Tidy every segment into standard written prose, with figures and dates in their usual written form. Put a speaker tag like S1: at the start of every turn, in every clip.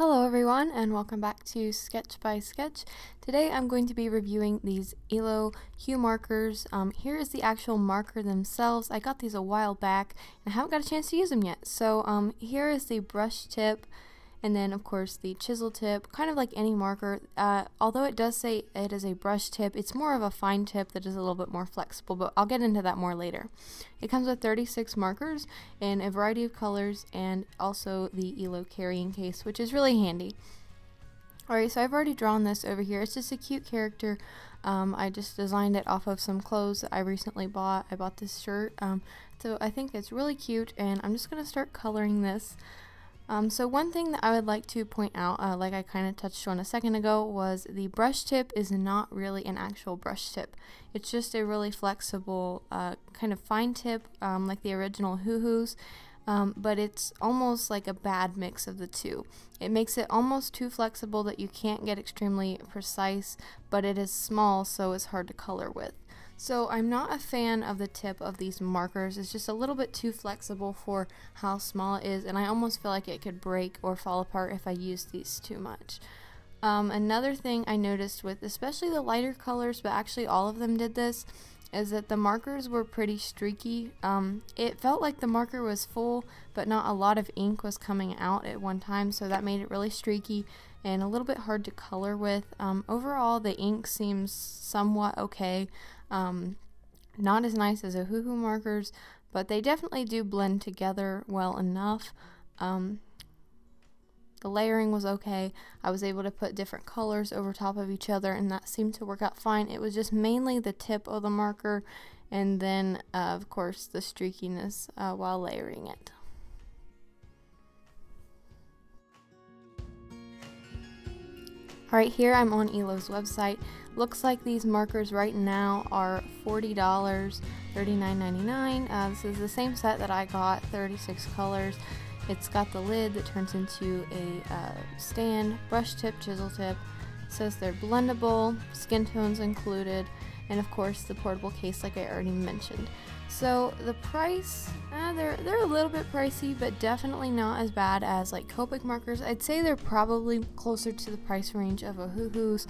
S1: Hello everyone and welcome back to Sketch by Sketch. Today I'm going to be reviewing these Illo Hue markers. Here is the actual marker themselves. I got these a while back and I haven't got a chance to use them yet. So here is the brush tip and then of course the chisel tip, kind of like any marker. Although it does say it is a brush tip, it's more of a fine tip that is a little bit more flexible, but I'll get into that more later. It comes with 36 markers in a variety of colors and also the Illo carrying case, which is really handy. Alright, so I've already drawn this over here. It's just a cute character. I just designed it off of some clothes that I recently bought. I bought this shirt, so I think it's really cute, and I'm just going to start coloring this. So one thing that I would like to point out, like I kind of touched on a second ago, was the brush tip is not really an actual brush tip. It's just a really flexible kind of fine tip, like the original Hue Hues, but it's almost like a bad mix of the two. It makes it almost too flexible that you can't get extremely precise, but it is small, so it's hard to color with. So I'm not a fan of the tip of these markers. It's just a little bit too flexible for how small it is, and I almost feel like it could break or fall apart if I use these too much. Another thing I noticed with especially the lighter colors, but actually all of them did this, is that the markers were pretty streaky. It felt like the marker was full, but not a lot of ink was coming out at one time, so that made it really streaky and a little bit hard to color with. Overall, the ink seems somewhat okay. Not as nice as a Hue Hue markers, but they definitely do blend together well enough. The layering was okay. I was able to put different colors over top of each other, and that seemed to work out fine. It was just mainly the tip of the marker, and then of course the streakiness while layering it. Alright, here I'm on Illo's website. Looks like these markers right now are $40, $39.99. This is the same set that I got, 36 colors. It's got the lid that turns into a stand, brush tip, chisel tip. It says they're blendable, skin tones included, and of course the portable case like I already mentioned. So the price, they're a little bit pricey, but definitely not as bad as like Copic markers. I'd say they're probably closer to the price range of a Hue Hues,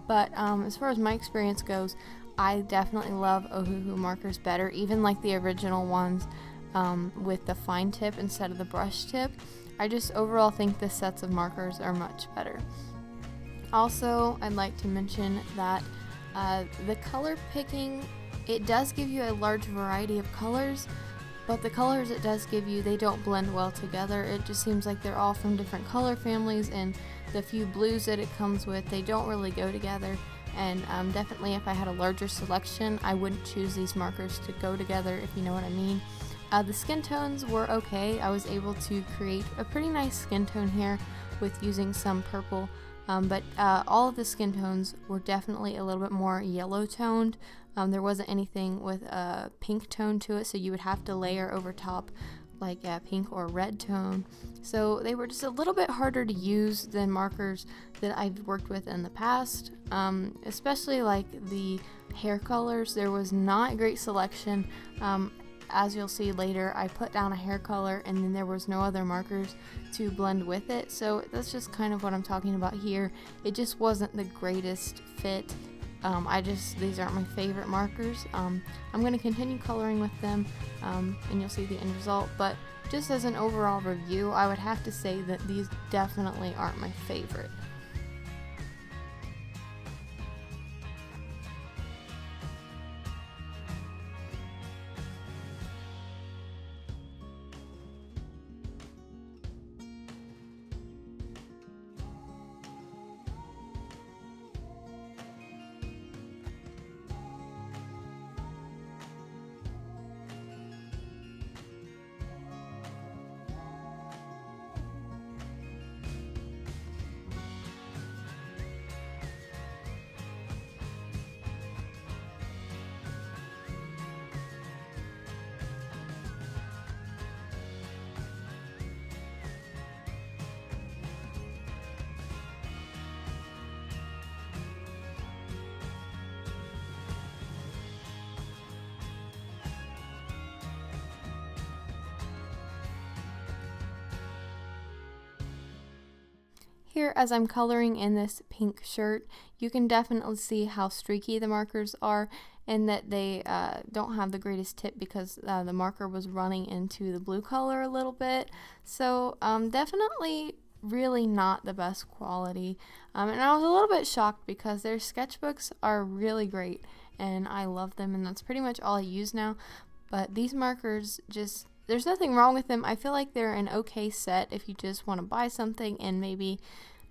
S1: but as far as my experience goes, I definitely love Hue Hue markers better, even like the original ones with the fine tip instead of the brush tip. I just overall think the sets of markers are much better. Also, I'd like to mention that the color picking, it does give you a large variety of colors, but the colors it does give you, they don't blend well together. It just seems like they're all from different color families, and the few blues that it comes with, they don't really go together. And definitely if I had a larger selection, I wouldn't choose these markers to go together, if you know what I mean. The skin tones were okay. I was able to create a pretty nice skin tone here with using some purple, but all of the skin tones were definitely a little bit more yellow toned. There wasn't anything with a pink tone to it, so you would have to layer over top like a pink or red tone. So they were just a little bit harder to use than markers that I've worked with in the past, especially like the hair colors. There was not a great selection. As you'll see later, I put down a hair color and then there was no other markers to blend with it, so that's just kind of what I'm talking about here. It just wasn't the greatest fit. These aren't my favorite markers. I'm going to continue coloring with them, and you'll see the end result, but just as an overall review, I would have to say that these definitely aren't my favorite. Here, as I'm coloring in this pink shirt, you can definitely see how streaky the markers are, and that they don't have the greatest tip because the marker was running into the blue color a little bit. So definitely really not the best quality, and I was a little bit shocked because their sketchbooks are really great and I love them, and that's pretty much all I use now. But these markers, just, there's nothing wrong with them. I feel like they're an okay set if you just want to buy something and maybe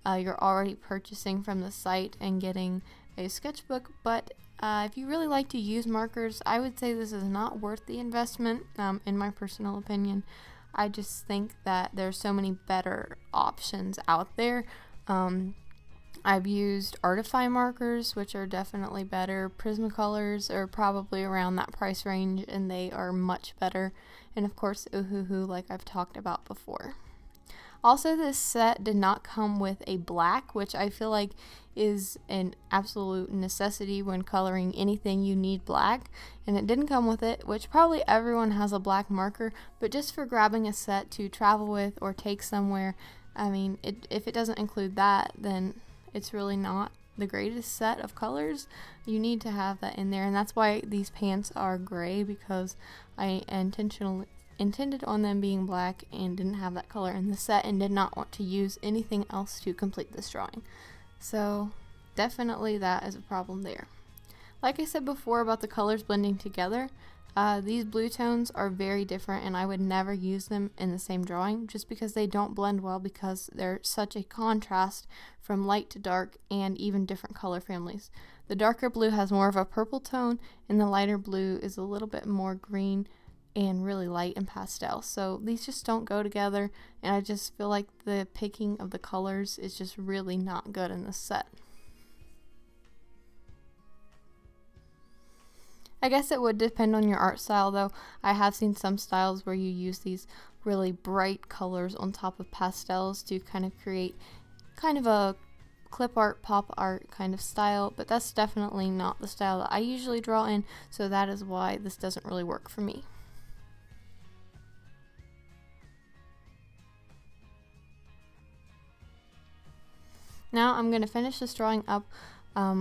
S1: you're already purchasing from the site and getting a sketchbook. But if you really like to use markers, I would say this is not worth the investment, in my personal opinion. I just think that there's so many better options out there. I've used Artify markers, which are definitely better. Prismacolors are probably around that price range, and they are much better. And of course, Illo Hue, like I've talked about before. Also, this set did not come with a black, which I feel like is an absolute necessity when coloring anything. You need black, and it didn't come with it, which probably everyone has a black marker, but just for grabbing a set to travel with or take somewhere, I mean, if it doesn't include that, then it's really not the greatest set of colors. You need to have that in there, and that's why these pants are gray, because I intended on them being black and didn't have that color in the set and did not want to use anything else to complete this drawing. So definitely that is a problem there. Like I said before about the colors blending together, these blue tones are very different, and I would never use them in the same drawing just because they don't blend well, because they're such a contrast from light to dark and even different color families. The darker blue has more of a purple tone, and the lighter blue is a little bit more green and really light and pastel. So these just don't go together, and I just feel like the picking of the colors is just really not good in this set. I guess it would depend on your art style though. I have seen some styles where you use these really bright colors on top of pastels to kind of create kind of a clip art, pop art kind of style, but that's definitely not the style that I usually draw in, so that is why this doesn't really work for me. Now I'm going to finish this drawing up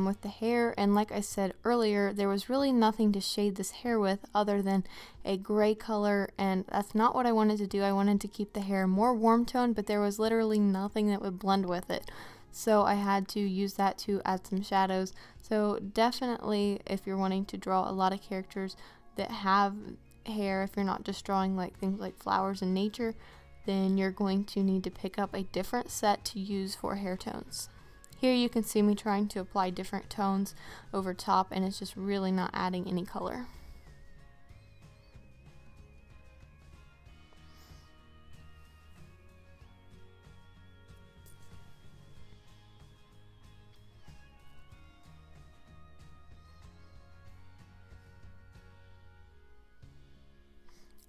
S1: with the hair, and like I said earlier, there was really nothing to shade this hair with other than a gray color, and that's not what I wanted to do. I wanted to keep the hair more warm toned, but there was literally nothing that would blend with it. So I had to use that to add some shadows. So definitely, if you're wanting to draw a lot of characters that have hair, if you're not just drawing like things like flowers and nature, then you're going to need to pick up a different set to use for hair tones. Here you can see me trying to apply different tones over top, and it's just really not adding any color.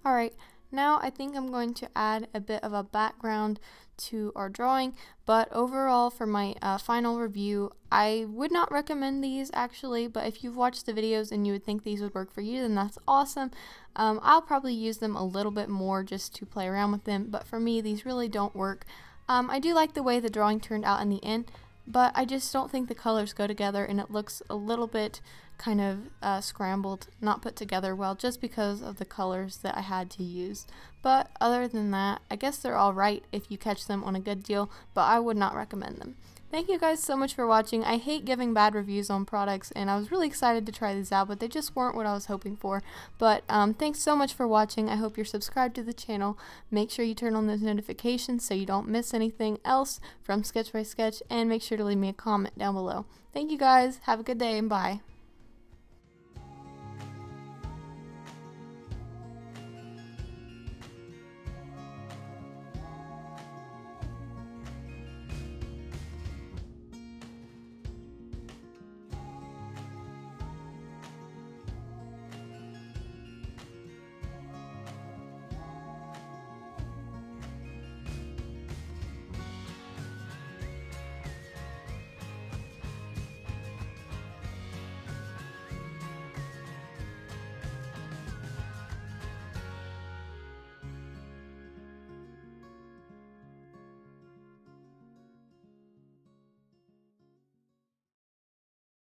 S1: Alright, now I think I'm going to add a bit of a background to our drawing, but overall for my final review, I would not recommend these actually, but if you've watched the videos and you would think these would work for you, then that's awesome. I'll probably use them a little bit more just to play around with them, but for me these really don't work. I do like the way the drawing turned out in the end, but I just don't think the colors go together, and it looks a little bit kind of scrambled, not put together well, just because of the colors that I had to use. But other than that, I guess they're alright if you catch them on a good deal, but I would not recommend them. Thank you guys so much for watching. I hate giving bad reviews on products, and I was really excited to try these out, but they just weren't what I was hoping for. But thanks so much for watching. I hope you're subscribed to the channel. Make sure you turn on those notifications so you don't miss anything else from Sketch by Sketch, and make sure to leave me a comment down below. Thank you guys. Have a good day, and bye.